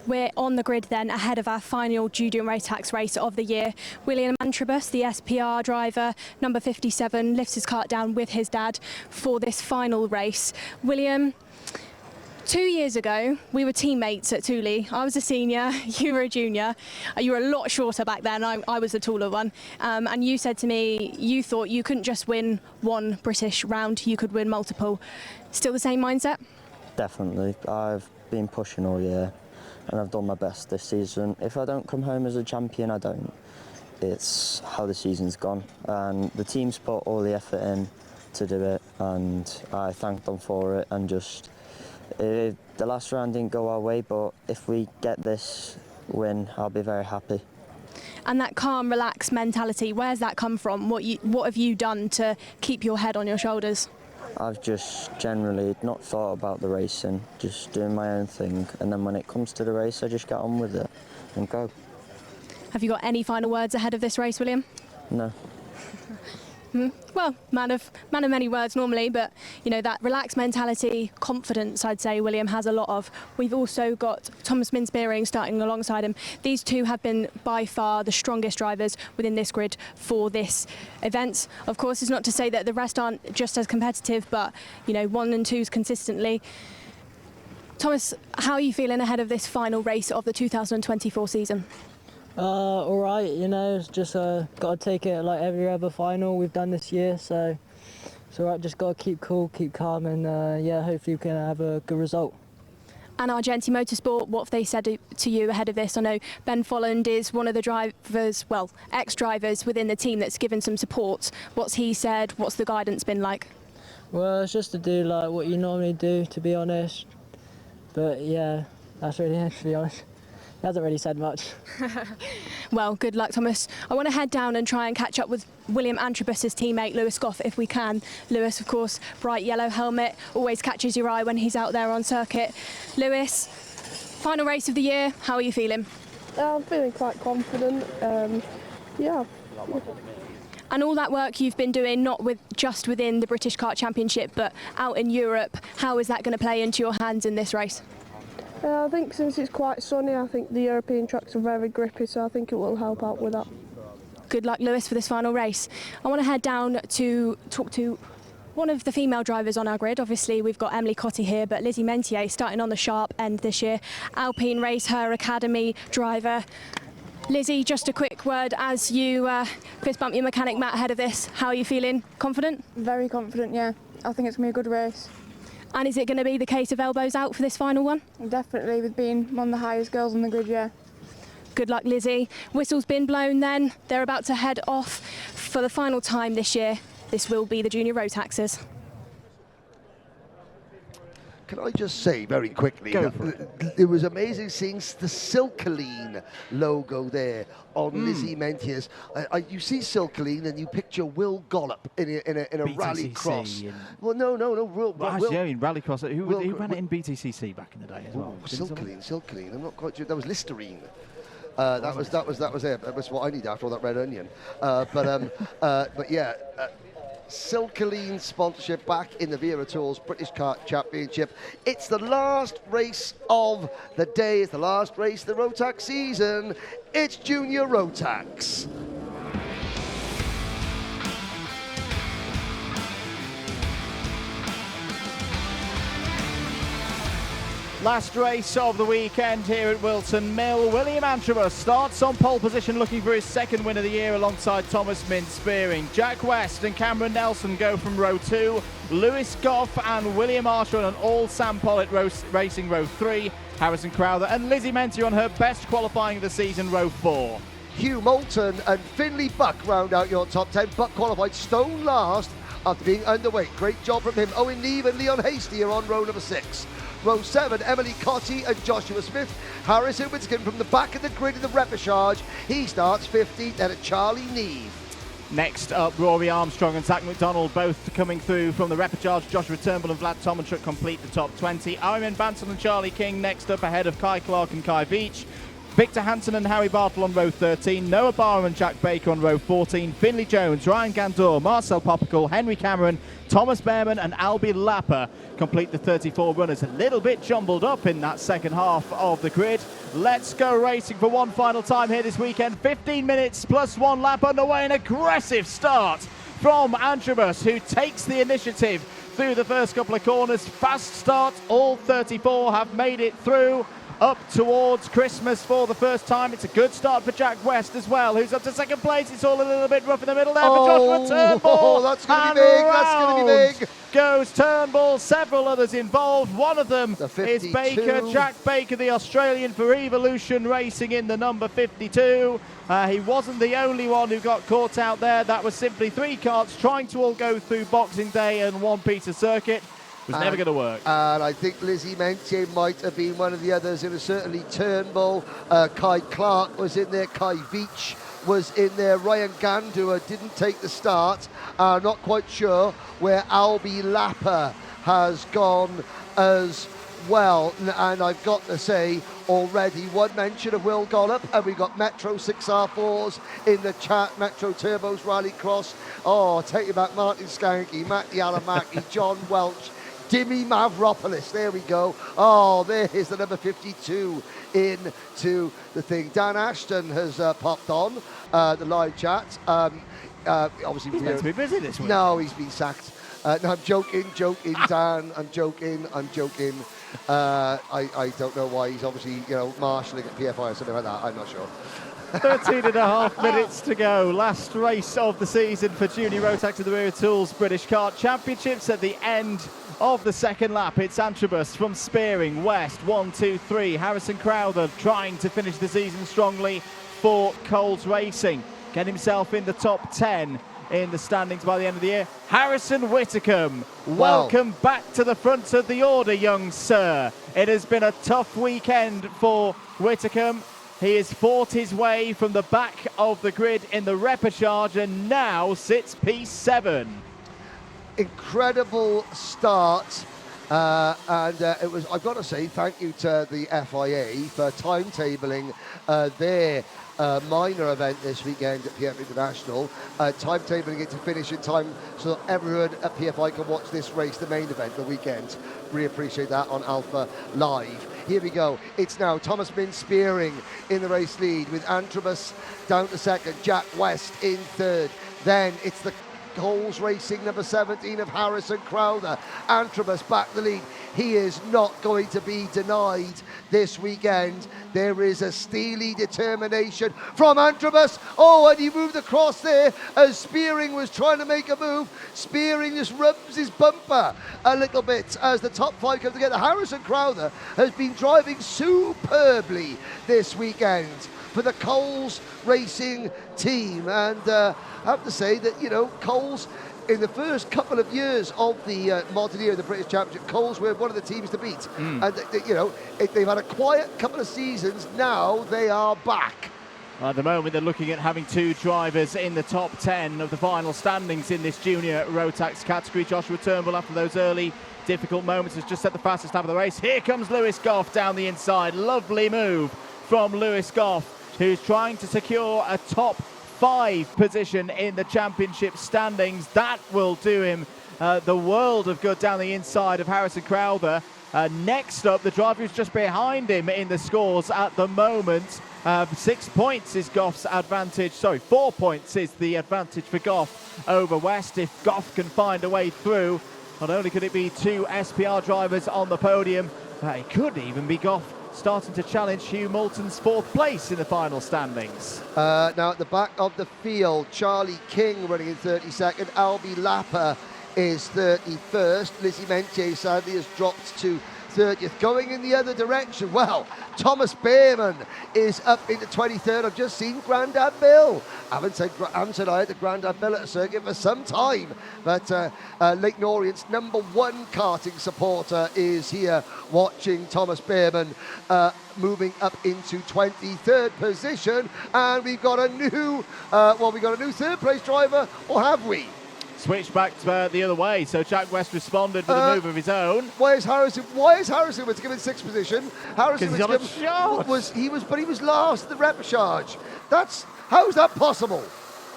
We're on the grid then ahead of our final Podium Rotax race of the year. William Antrobus, the SPR driver, number 57, lifts his kart down with his dad for this final race. William, 2 years ago, we were teammates at Thule. I was a senior, you were a junior. You were a lot shorter back then, I was the taller one. And you said to me, you thought you couldn't just win one British round, you could win multiple. Still the same mindset? Definitely. I've been pushing all year and I've done my best this season. If I don't come home as a champion, I don't. It's how the season's gone. And the team's put all the effort in to do it, and I thank them for it. And just, the last round didn't go our way, but if we get this win, I'll be very happy. And that calm, relaxed mentality, where's that come from? What have you done to keep your head on your shoulders? I've just generally not thought about the racing, just doing my own thing, and then when it comes to the race, I just get on with it and go. Have you got any final words ahead of this race, William? No. Well, man of many words normally, but you know, that relaxed mentality, confidence, I'd say William has a lot of. We've also got Thomas Minspearing starting alongside him. These two have been by far the strongest drivers within this grid for this event. Of course, it's not to say that the rest aren't just as competitive, but you know, 1 and 2s consistently. Thomas, how are you feeling ahead of this final race of the 2024 season? All right, you know, it's just got to take it like every other final we've done this year, so it's all right, just got to keep cool, keep calm, and yeah, hopefully we can have a good result. And Argenti Motorsport, what have they said to you ahead of this? I know Ben Folland is one of the drivers, well, ex-drivers within the team that's given some support. What's he said? What's the guidance been like? Well, it's just to do like what you normally do, to be honest, but yeah, that's really it, to be honest. He hasn't really said much. Well, good luck, Thomas. I want to head down and try and catch up with William Antrobus's teammate, Lewis Goff, if we can. Lewis, of course, bright yellow helmet, always catches your eye when he's out there on circuit. Lewis, final race of the year, how are you feeling? I'm feeling quite confident, yeah. And all that work you've been doing, not just within the British Kart Championship, but out in Europe, how is that going to play into your hands in this race? I think since it's quite sunny, I think the European tracks are very grippy, so I think it will help out with that. Good luck, Lewis, for this final race. I want to head down to talk to one of the female drivers on our grid. Obviously, we've got Emily Cotty here, but Lizzie Mentier starting on the sharp end this year. Alpine Race, her academy driver. Lizzie, just a quick word as you fist bump your mechanic Matt ahead of this. How are you feeling? Confident? Very confident, yeah. I think it's going to be a good race. And is it going to be the case of elbows out for this final one? Definitely, with being one of the highest girls on the grid, yeah. Good luck, Lizzie. Whistle's been blown then. They're about to head off for the final time this year. This will be the Junior Rotaxes. Can I just say very quickly, it was amazing seeing the Silkaline logo there on Lizzie Mentier's. You see Silkaline and you picture Will Gollop in a rallycross. Well, no. In rallycross. Who ran it in BTCC back in the day as well? Silkaline. I'm not quite sure. That was Listerine. That was it. That was what I need after all that red onion. But yeah. Silkaline sponsorship back in the Wera Tours British Kart Championship. It's the last race of the day. It's the last race of the Rotax season. It's Junior Rotax. Last race of the weekend here at Whilton Mill. William Antrobus starts on pole position looking for his second win of the year alongside Thomas Minspearing. Jack West and Cameron Nelson go from row 2. Lewis Goff and William Archer on all Sam Pollitt racing row 3. Harrison Crowther and Lizzie Mentier on her best qualifying of the season, row 4. Hugh Moulton and Finley Buck round out your top 10. Buck qualified stone last after being underweight. Great job from him. Owen Neve and Leon Hasty are on row number 6. Row 7, Emily Cotty and Joshua Smith. Harrison Winskin from the back of the grid in the repechage. He starts 15th, then at Charlie Neve. Next up, Rory Armstrong and Zach McDonald, both coming through from the repechage. Joshua Turnbull and Vlad Tomanchuk complete the top 20. Iron Banton and Charlie King next up ahead of Kai Clark and Kai Veach. Victor Hansen and Harry Bartle on row 13, Noah Barham and Jack Baker on row 14, Finley Jones, Ryan Gandor, Marcel Popical, Henry Cameron, Thomas Behrman and Albie Lapper complete the 34 runners. A little bit jumbled up in that second half of the grid. Let's go racing for one final time here this weekend. 15 minutes plus 1 lap underway. An aggressive start from Antrobus, who takes the initiative through the first couple of corners. Fast start, all 34 have made it through up towards Christmas for the first time. It's a good start for Jack West as well, who's up to second place. It's all a little bit rough in the middle there for Joshua Turnbull. Oh, that's going to be big, that's going to be big. Goes Turnbull, several others involved. One of them is 52. Baker, Jack Baker, the Australian for Evolution Racing in the number 52. He wasn't the only one who got caught out there. That was simply 3 karts trying to all go through Boxing Day and one piece of circuit. Was never going to work. And I think Lizzie Mentier might have been one of the others. It was certainly Turnbull. Kai Clark was in there. Kai Veach was in there. Ryan Gandua didn't take the start. Not quite sure where Albie Lapper has gone as well. And I've got to say, already one mention of Will Gollop, and we've got Metro 6R4s in the chat. Metro Turbos Rallycross. Oh, take you back, Martin Skanky, Matty Alamaki, John Welch, Dimmy Mavropoulos, there we go. Oh, there is the number 52 into the thing. Dan Ashton has popped on the live chat. Obviously, he's meant to be busy this week. No, he's been sacked. No, I'm joking, Dan. I'm joking. I don't know why. He's obviously, marshalling at PFI or something like that. I'm not sure. 13 and a half minutes to go. Last race of the season for Junior Rotax and the Wera Tools British Kart Championships at the end of the second lap. It's Antrobus from Spearing West, 1, 2, 3. Harrison Crowther trying to finish the season strongly for Coles Racing. Get himself in the top 10 in the standings by the end of the year. Harrison Whitacombe, welcome back to the front of the order, young sir. It has been a tough weekend for Whitacombe. He has fought his way from the back of the grid in the repechage and now sits P7. Incredible start, and it was, I've got to say, thank you to the FIA for timetabling their minor event this weekend at PF International, timetabling it to finish in time so that everyone at PFI can watch this race, the main event, the weekend. Really appreciate that on Alpha Live. Here we go. It's now Thomas Min Spearing in the race lead with Antrobus down to second, Jack West in third. Then it's the Coles Racing number 17 of Harrison Crowther. Antrobus back the lead. He is not going to be denied this weekend. There is a steely determination from Antrobus. Oh, and he moved across there as Spearing was trying to make a move. Spearing just rubs his bumper a little bit as the top 5 come together. Harrison Crowther has been driving superbly this weekend for the Coles Racing team, and I have to say that Coles, in the first couple of years of the modern year of the British Championship, Coles were one of the teams to beat, and they've had a quiet couple of seasons. Now they are back. At the moment, they're looking at having 2 drivers in the top 10 of the final standings in this junior Rotax category. Joshua Turnbull, after those early difficult moments, has just set the fastest lap of the race. Here comes Lewis Goff down the inside. Lovely move from Lewis Goff, who's trying to secure a top 5 position in the championship standings. That will do him the world of good down the inside of Harrison Crowther. Next up, the driver who's just behind him in the scores at the moment. 6 points is Goff's advantage. Sorry, 4 points is the advantage for Goff over West. If Goff can find a way through, not only could it be 2 SPR drivers on the podium, it could even be Goff starting to challenge Hugh Moulton's 4th place in the final standings. Now at the back of the field, Charlie King running in 32nd. Albie Lapper is 31st. Lizzie Mentier sadly has dropped to 30th. Going in the other direction, well, Thomas Behrman is up into 23rd. I've just seen Grandad Bill. I haven't said I to Grandad Bill at a circuit for some time, but Lake Noriant's number 1 karting supporter is here watching Thomas Behrman moving up into 23rd position, and we've got a new 3rd place driver, or have we? switched back the other way. So Jack West responded with a move of his own. Why is Harrison Whittaker in sixth position? Harrison Whittaker was last in the repechage. How's that possible?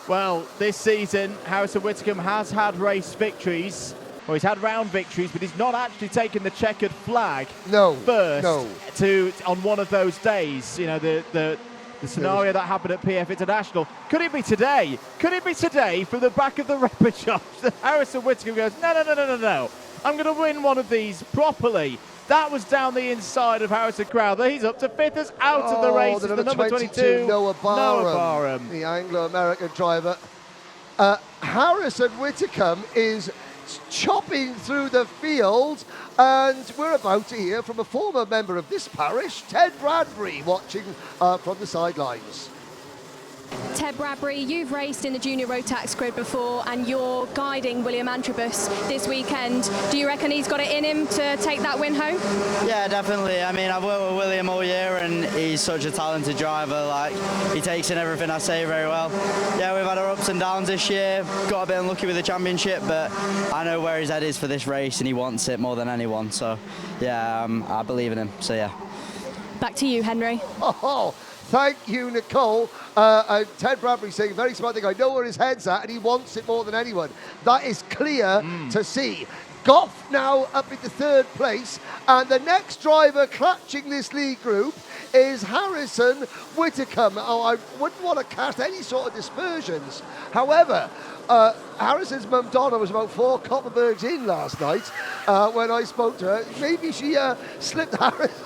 Well, this season, Harrison Whittaker has had race victories. Well, he's had round victories, but he's not actually taken the checkered flag first on one of those days. You know, the scenario that happened at PF International. Could it be today? Could it be today from the back of the repechage that Harrison Whittaker goes, no. I'm going to win one of these properly. That was down the inside of Harrison Crowther. He's up to fifth, as out of the race. The number 22, Noah Barham, the Anglo-American driver. Harrison Whittaker is chopping through the field, and we're about to hear from a former member of this parish, Ted Bradbury, watching from the sidelines. Ted Bradbury, you've raced in the junior Rotax grid before, and you're guiding William Antrobus this weekend. Do you reckon he's got it in him to take that win home? Yeah, definitely. I mean, I've worked with William all year, and he's such a talented driver. Like, he takes in everything I say very well. Yeah, we've had our ups and downs this year. Got a bit unlucky with the championship, but I know where his head is for this race, and he wants it more than anyone. So, yeah, I believe in him. So, yeah. Back to you, Henry. Thank you, Nicole. And Ted Bradbury saying a very smart thing. I know where his head's at, and he wants it more than anyone. That is clear to see. Goff now up into third place, and the next driver clutching this lead group is Harrison Whittaker. I wouldn't want to cast any sort of dispersions. However, Harrison's mum Donna was about 4 Copperbergs in last night when I spoke to her. Maybe she slipped Harrison.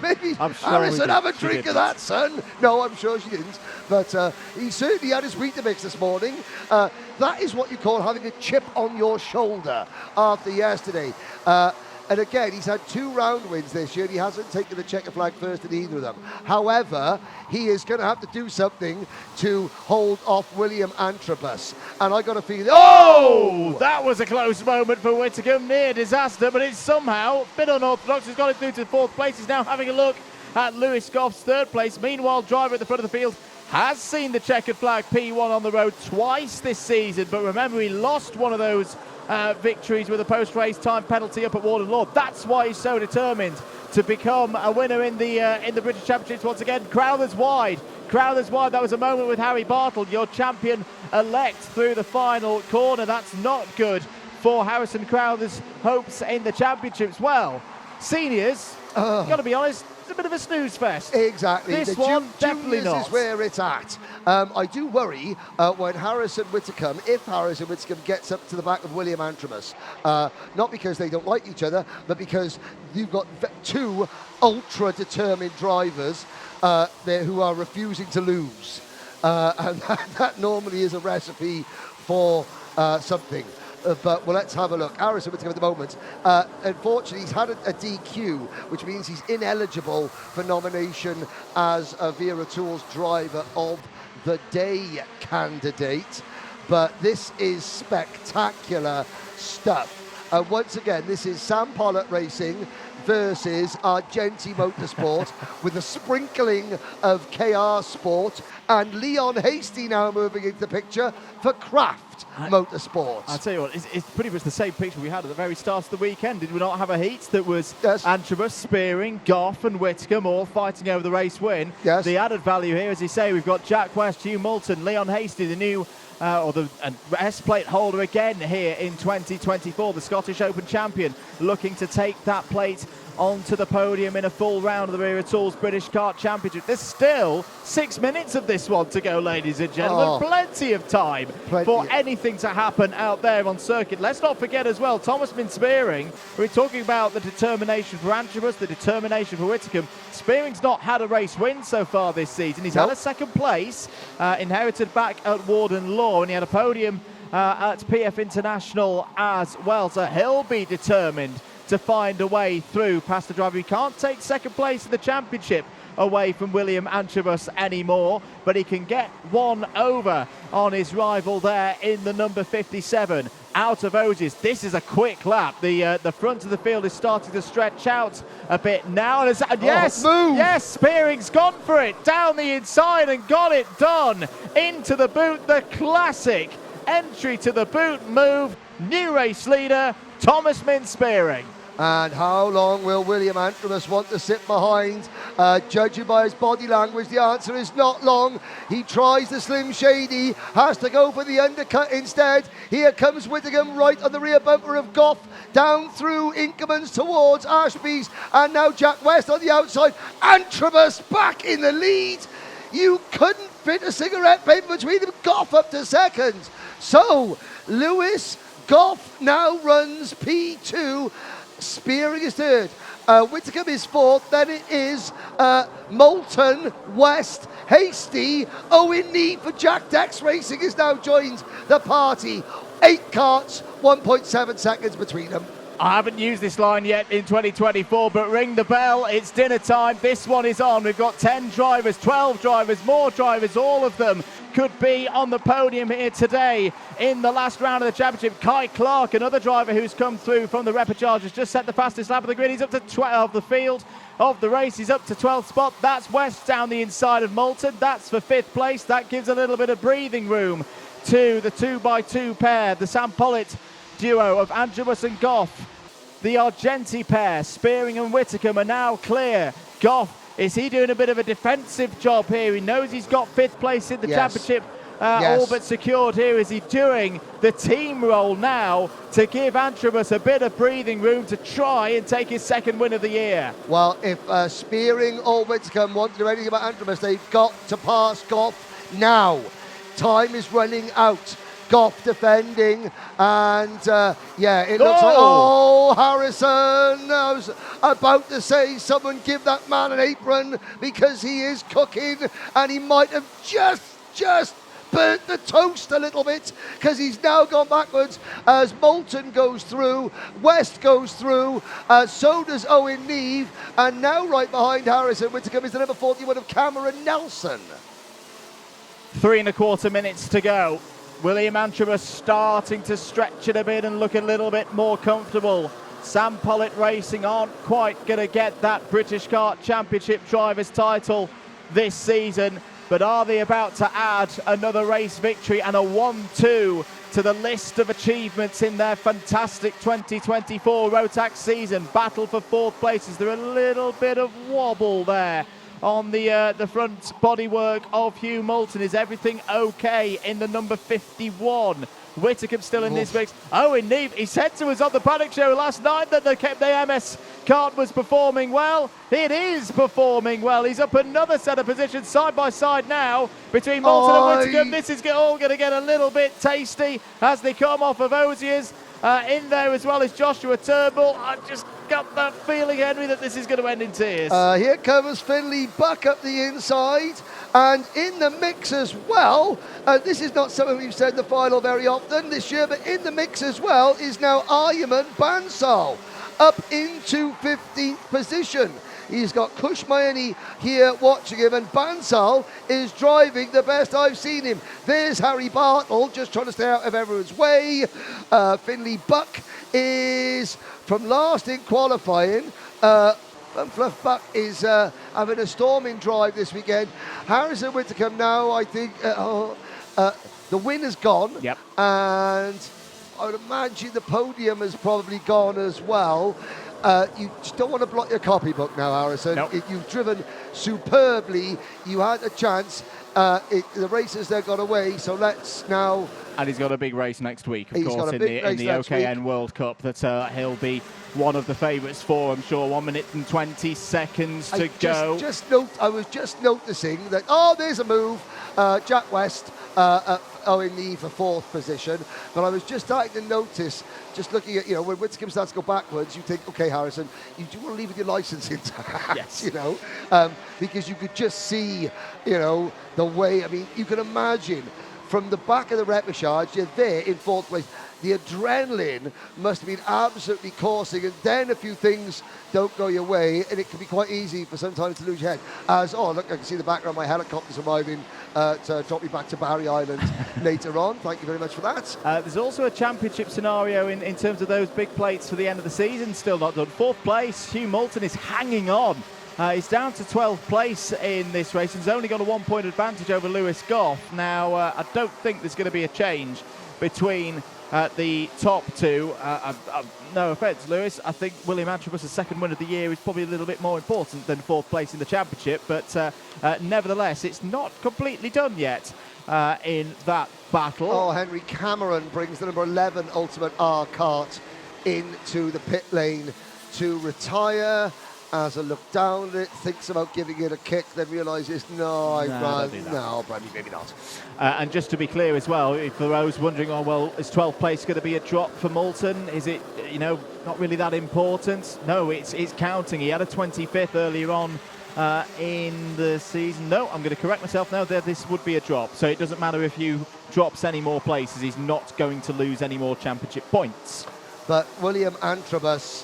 Maybe Harrison, have a drink of that, son. No, I'm sure she didn't. But he certainly had his Weetabix this morning. That is what you call having a chip on your shoulder after yesterday. And again, he's had 2 round wins this year, and he hasn't taken the checker flag first in either of them. However, he is going to have to do something to hold off William Antrobus. And I got a feeling... Oh! That was a close moment for Whittaker. Near disaster, but it's somehow a bit unorthodox. He's got it through to 4th place. He's now having a look at Lewis Goff's 3rd place. Meanwhile, driver at the front of the field has seen the checkered flag P1 on the road twice this season. But remember, he lost one of those victories with a post-race time penalty up at Warden Law. That's why he's so determined to become a winner in the British Championships once again. Crowther's wide. That was a moment with Harry Bartle, your champion-elect, through the final corner. That's not good for Harrison Crowther's hopes in the championships. Well, seniors, got to be honest, it's a bit of a snooze fest. Exactly. This one, definitely not. This is where it's at. I do worry when Harrison Whittaker, if Harrison Whittaker gets up to the back of William Antrobus, not because they don't like each other, but because you've got 2 ultra-determined drivers there who are refusing to lose. And that normally is a recipe for something. But well, let's have a look. Harrison Whittaker at the moment, unfortunately, he's had a DQ, which means he's ineligible for nomination as a Wera Tools driver of the day candidate. But this is spectacular stuff. Once again, this is Sam Pollard Racing versus Argenti Motorsport with a sprinkling of KR Sport, and Leon Hasty now moving into the picture for Craft Motorsports. I'll tell you what, it's pretty much the same picture we had at the very start of the weekend. Did we not have a heat that was Antrobus, Spearing, Goff and Whittaker all fighting over the race win? Yes. The added value here, as you say, we've got Jack West, Hugh Moulton, Leon Hasty, the new S-plate holder again here in 2024, the Scottish Open champion, looking to take that plate onto the podium in a full round of the Wera Tools British Kart Championship. There's still 6 minutes of this one to go, ladies and gentlemen. Plenty of time for anything to happen out there on circuit. Let's not forget as well, Thomas Spearing. We're talking about the determination for Antrobus, the determination for Whittaker. Spearing's not had a race win so far this season. He's had a 2nd place, inherited back at Warden Law, and he had a podium at PF International as well. So he'll be determined to find a way through past the driver. He can't take 2nd place in the championship away from William Antrobus anymore, but he can get one over on his rival there in the number 57 out of Ogies. This is a quick lap. The front of the field is starting to stretch out a bit now. And yes, Spearing's gone for it down the inside and got it done into the boot. The classic entry to the boot move. New race leader, Thomas Min-Spearing. And how long will William Antrobus want to sit behind? Judging by his body language, the answer is not long. He tries the Slim Shady, has to go for the undercut instead. Here comes Whittingham right on the rear bumper of Goff, down through Inkermans towards Ashby's, and now Jack West on the outside. Antrobus back in the lead. You couldn't fit a cigarette paper between them. Goff up to second. So Lewis Goff now runs P2. Spearing is third, Whittingham is fourth, then it is Moulton, West, Hasty, Owen Neave for Jack Dex Racing has now joined the party. 8 karts, 1.7 seconds between them. I haven't used this line yet in 2024, but ring the bell, it's dinner time, this one is on. We've got 10 drivers, 12 drivers, more drivers, all of them could be on the podium here today in the last round of the championship. Kai Clark, another driver who's come through from the Repechage, has just set the fastest lap of the grid. He's up to 12 the field of the race. He's up to 12th spot. That's West down the inside of Moulton. That's for 5th place. That gives a little bit of breathing room to the 2x2 pair, the Sam Pollitt duo of Antrobus and Goff. The Argenti pair, Spearing and Whittingham, are now clear. Goff, is he doing a bit of a defensive job here? He knows he's got 5th place in the championship all but secured here. Is he doing the team role now to give Antrobus a bit of breathing room to try and take his 2nd win of the year? Well, if Spearing or Whittingham want to do anything about Antrobus, they've got to pass Goff now. Time is running out. Goff defending, and it looks like, Harrison, I was about to say, someone give that man an apron, because he is cooking, and he might have just burnt the toast a little bit, because he's now gone backwards as Moulton goes through, West goes through, so does Owen Neave, and now right behind Harrison Whittingham is the number 41 of Cameron Nelson. 3.25 minutes to go. William Antrobus starting to stretch it a bit and look a little bit more comfortable. Sam Pollitt Racing aren't quite going to get that British Kart Championship Drivers' title this season, but are they about to add another race victory and a 1-2 to the list of achievements in their fantastic 2024 Rotax season? Battle for 4th place. Is there a little bit of wobble there on the front bodywork of Hugh Moulton? Is everything okay in the number 51? Whittingham still in this mix. Owen Neave, he said to us on the Paddock Show last night that the MS kart was performing well. It is performing well. He's up another set of positions side by side now between Moulton and Whittingham. This is all going to get a little bit tasty as they come off of Ozier's. In there as well as Joshua Turnbull. I've just got that feeling, Henry, that this is going to end in tears. Here comes Finley Buck up the inside, and in the mix as well, this is not something we've said in the final very often this year, but in the mix as well is now Ayman Bansal up into 15th position. He's got Kushmayani here watching him, and Bansal is driving the best I've seen him. There's Harry Bartle just trying to stay out of everyone's way. Finley Buck is from last in qualifying. Fluff Buck is having a storming drive this weekend. Harrison Whittingham now, I think, the win has gone. Yep. And I would imagine the podium has probably gone as well. You just don't want to block your copybook now, Harrison. Nope. You've driven superbly. You had a chance. The races there got away, so let's now... And he's got a big race next week, of He's course, got a in big race the next OKN week. World Cup that he'll be one of the favourites for, I'm sure. 1 minute and 20 seconds to go. I was just noticing that, there's a move. Jack West, Owen Neave for 4th position. But I was just starting to notice, just looking at, when Whittingham starts to go backwards, you think, okay, Harrison, you do want to leave with your licence intact, yes. because you could just see, the way, you can imagine from the back of the Repechage, you're there in 4th place. The adrenaline must have been absolutely coursing, and then a few things don't go your way, and it can be quite easy for sometimes to lose your head. Look, I can see the background, my helicopter's arriving to drop me back to Barry Island later on. Thank you very much for that. There's also a championship scenario in terms of those big plates for the end of the season, still not done. 4th place, Hugh Moulton is hanging on. He's down to 12th place in this race and he's only got a 1-point advantage over Lewis Goff. Now, I don't think there's going to be a change between the top two. No offence, Lewis, I think William Antrobus' second win of the year is probably a little bit more important than fourth place in the championship, but nevertheless, it's not completely done yet in that battle. Oh, Henry Cameron brings the number 11 Ultimate R Kart into the pit lane to retire. As I look down at it, thinks about giving it a kick, then realises, no, Brandy, maybe not. And just to be clear as well, for those wondering, oh, well, is 12th place going to be a drop for Moulton? Is it, not really that important? No, it's counting. He had a 25th earlier on in the season. No, I'm going to correct myself now. This would be a drop. So it doesn't matter if you drops any more places. He's not going to lose any more championship points. But William Antrobus,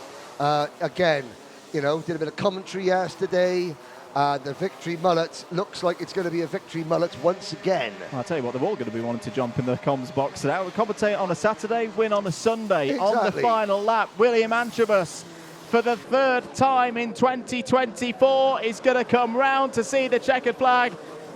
again, did a bit of commentary yesterday. The victory mullet looks like it's going to be a victory mullet once again. I'll tell you what, they're all going to be wanting to jump in the comms box now. We commentate on a Saturday, win on a Sunday. Exactly. On the final lap, William Antrobus, for the third time in 2024, is going to come round to see the checkered flag.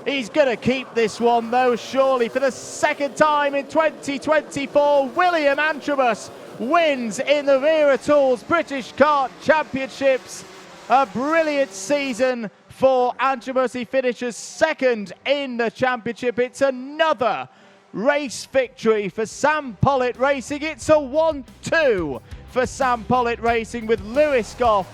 He's going to keep this one, though, surely. For the second time in 2024, William Antrobus wins in the Wera Tools British Kart Championships. A brilliant season for Antrobus. He finishes second in the championship. It's another race victory for Sam Pollitt Racing. It's a 1-2 for Sam Pollitt Racing, with Lewis Goff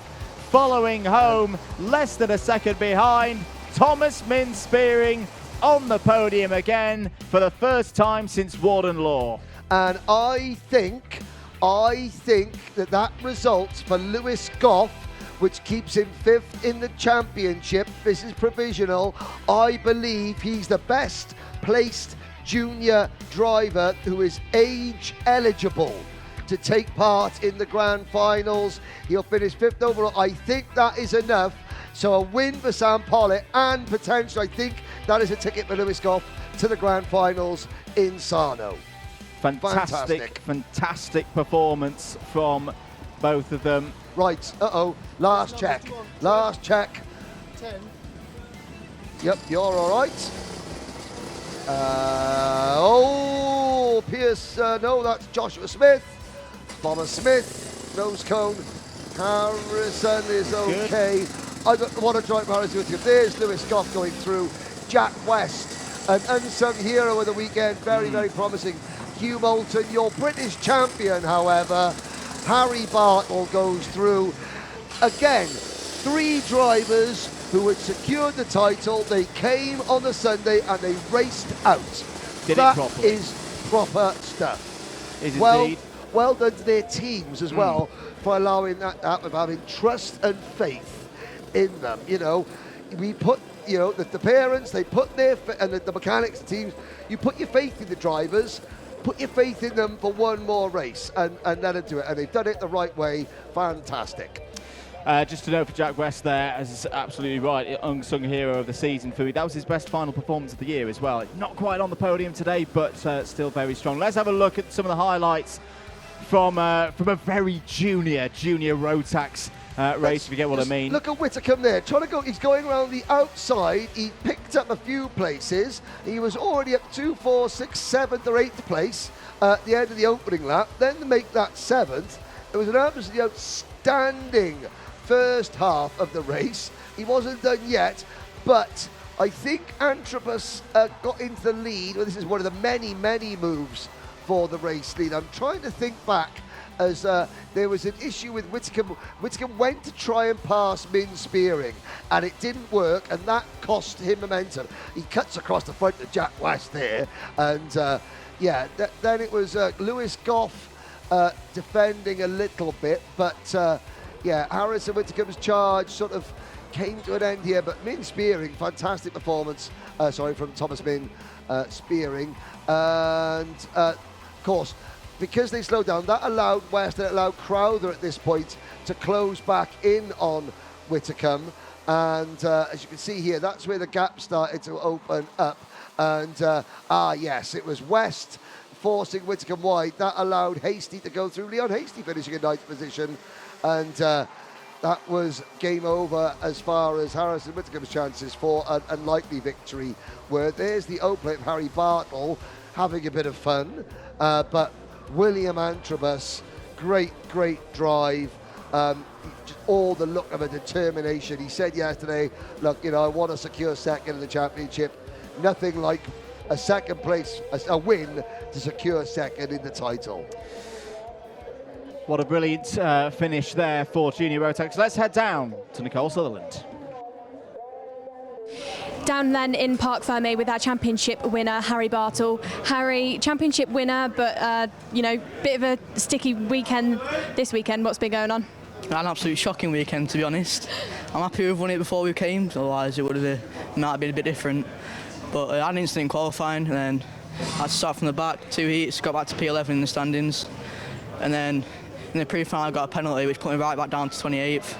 following home, less than a second behind. Thomas Min Spearing on the podium again for the first time since Warden Law. And I think that result for Lewis Goff, which keeps him 5th in the championship, this is provisional, I believe he's the best placed junior driver who is age eligible to take part in the grand finals. He'll finish 5th overall. I think that is enough. So a win for Sam Pollitt, and potentially, I think that is a ticket for Lewis Goff to the grand finals in Sarno. Fantastic performance from both of them. Right, last check. 10. Yep, you're all right. Pierce, no, that's Joshua Smith. Bomber Smith, nose cone. Harrison is okay. I don't want to drive Harrison with you. There's Lewis Goff going through. Jack West, an unsung hero of the weekend, very, very promising. Hugh Moulton, your British champion, however. Harry Bartle goes through. Again, 3 drivers who had secured the title. They came on the Sunday and they raced out. That is proper stuff. Well done to their teams as well for allowing that with having trust and faith in them. We put, the parents, they put their, and the mechanics teams, you put your faith in the drivers, put your faith in them for one more race and let them do it. And they've done it the right way. Fantastic. Just to note for Jack West there, as absolutely right, unsung hero of the season for me. That was his best final performance of the year as well. Not quite on the podium today, but still very strong. Let's have a look at some of the highlights from a very junior Rotax race, if you get what I mean. Look at Whitcomb there, trying to go. He's going around the outside. He picked up a few places. He was already up 2, 4, 6, 7th or 8th place at the end of the opening lap. Then to make that 7th, it was an absolutely outstanding first half of the race. He wasn't done yet, but I think Antrobus got into the lead. Well, this is one of the many, many moves for the race lead. I'm trying to think back, as there was an issue with Whitcomb. Whitcomb went to try and pass Min Spearing, and it didn't work, and that cost him momentum. He cuts across the front of Jack West there, and then it was Lewis Goff defending a little bit, but Harrison Whitcomb's charge sort of came to an end here, but Min Spearing, fantastic performance, from Thomas Min Spearing, and of course, because they slowed down, that allowed West and it allowed Crowther at this point to close back in on Whitcomb. And as you can see here, that's where the gap started to open up. And yes, it was West forcing Whitcomb wide. That allowed Hasty to go through. Leon Hasty finishing in 9th position. And that was game over as far as Harrison Whitcomb's chances for an unlikely victory were. There's the O-plate of Harry Bartle having a bit of fun. but William Antrobus, great drive. Just all the look of a determination. He said yesterday, look, I want to secure second in the championship. Nothing like a second place, a win to secure second in the title. What a brilliant finish there for Junior Rotax. Let's head down to Nicole Sutherland. Down then in Parc Fermé with our championship winner, Harry Bartle. Harry, championship winner, but, bit of a sticky weekend this weekend. What's been going on? An absolutely shocking weekend, to be honest. I'm happy we've won it before we came, otherwise it might have been a bit different. But I had an incident in qualifying, and then I had to start from the back, 2 heats, got back to P11 in the standings, and then in the pre-final I got a penalty which put me right back down to 28th.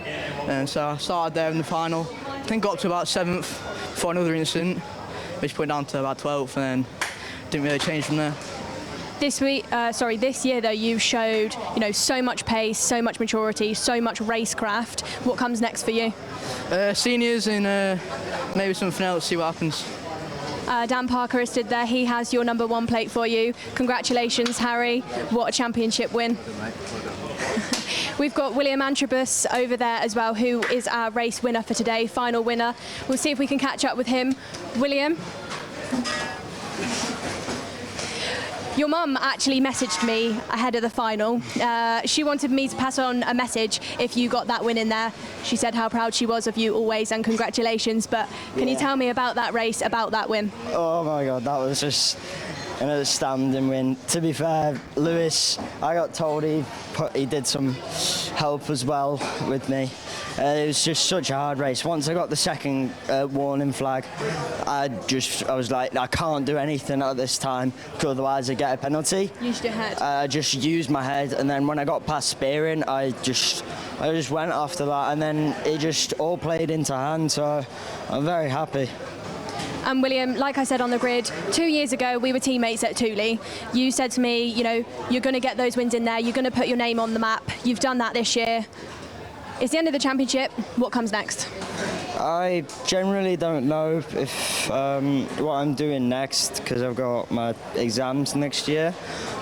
And so I started there in the final, I think got up to about 7th before another incident, which put me down to about 12th, and then didn't really change from there. This year though, you showed, so much pace, so much maturity, so much racecraft. What comes next for you? Seniors and maybe something else, see what happens. Dan Parker is stood there. He has your number 1 plate for you. Congratulations, Harry. What a championship win. We've got William Antrobus over there as well, who is our race winner for today, final winner. We'll see if we can catch up with him. William? Your mum actually messaged me ahead of the final. She wanted me to pass on a message if you got that win in there. She said how proud she was of you always and congratulations. But can you tell me about that race, about that win? Oh my God, that was just an outstanding win. To be fair, Lewis, I got told he did some help as well with me. It was just such a hard race. Once I got the second warning flag, I was like, I can't do anything at this time, because otherwise I get a penalty. Used your head? I just used my head, and then when I got past spearing, I just went after that, and then it just all played into hand, so I'm very happy. And William, like I said on the grid, 2 years ago we were teammates at Thule. You said to me, you're going to get those wins in there, you're going to put your name on the map. You've done that this year. It's the end of the championship. What comes next? I generally don't know if what I'm doing next, because I've got my exams next year.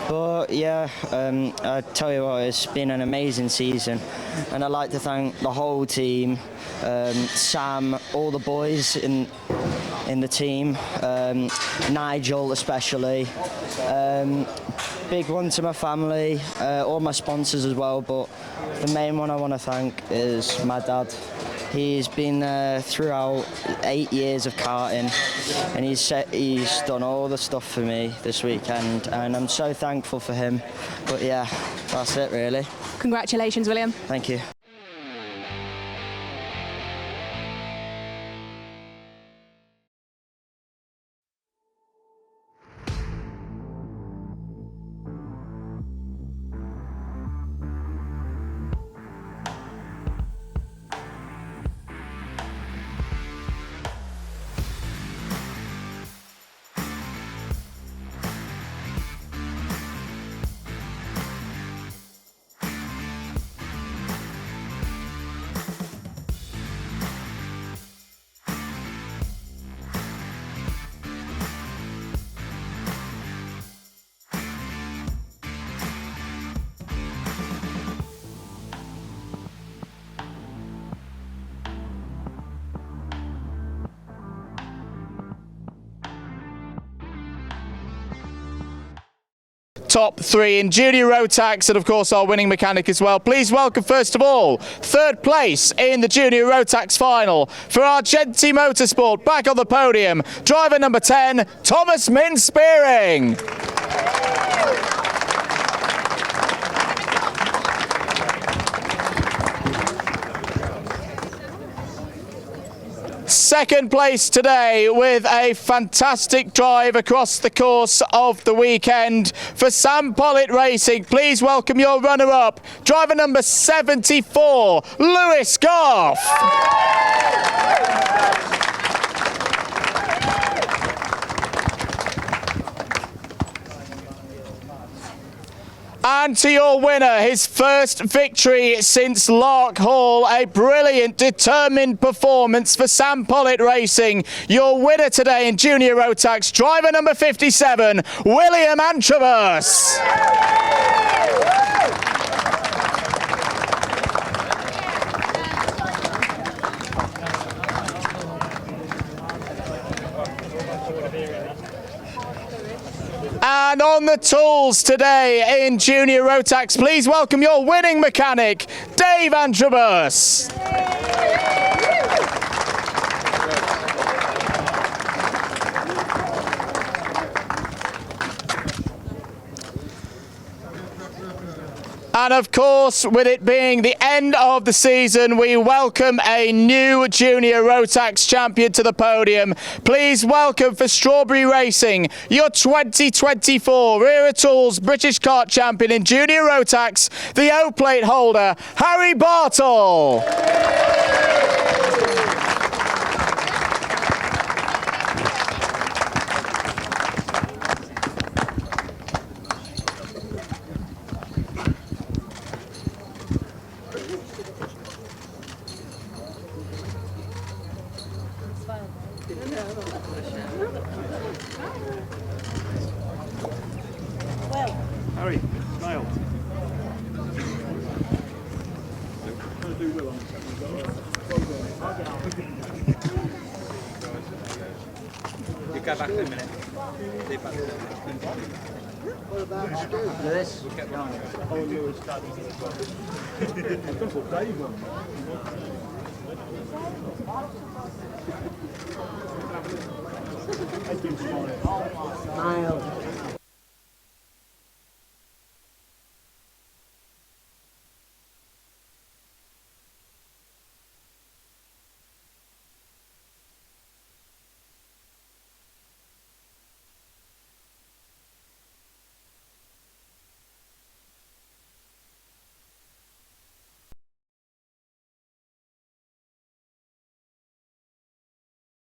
But yeah, I tell you what, it's been an amazing season, and I'd like to thank the whole team, Sam, all the boys in the team, Nigel especially. Big one to my family, all my sponsors as well, but the main one I want to thank is my dad. He's been there throughout 8 years of karting, and he's done all the stuff for me this weekend, and I'm so thankful for him. But yeah, that's it really. Congratulations, William. Thank you. Top 3 in Junior Rotax, and of course our winning mechanic as well. Please welcome first of all, 3rd place in the Junior Rotax final for Argenti Motorsport, back on the podium, driver number 10, Thomas Min-Spearing. Second place today with a fantastic drive across the course of the weekend for Sam Pollitt Racing. Please welcome your runner-up, driver number 74, Lewis Goff. And to your winner, his first victory since Lark Hall, a brilliant, determined performance for Sam Pollitt Racing. Your winner today in Junior Rotax, driver number 57, William Antrobus. And on the tools today in Junior Rotax, please welcome your winning mechanic, Dave Antrobus. And of course, with it being the end of the season, we welcome a new Junior Rotax champion to the podium. Please welcome for Strawberry Racing, your 2024 Wera Tools British Kart champion in Junior Rotax, the O-plate holder, Harry Bartle. Harry, smile. You go back in a minute. Leave back in a minute. This? We'll get behind it. Smile.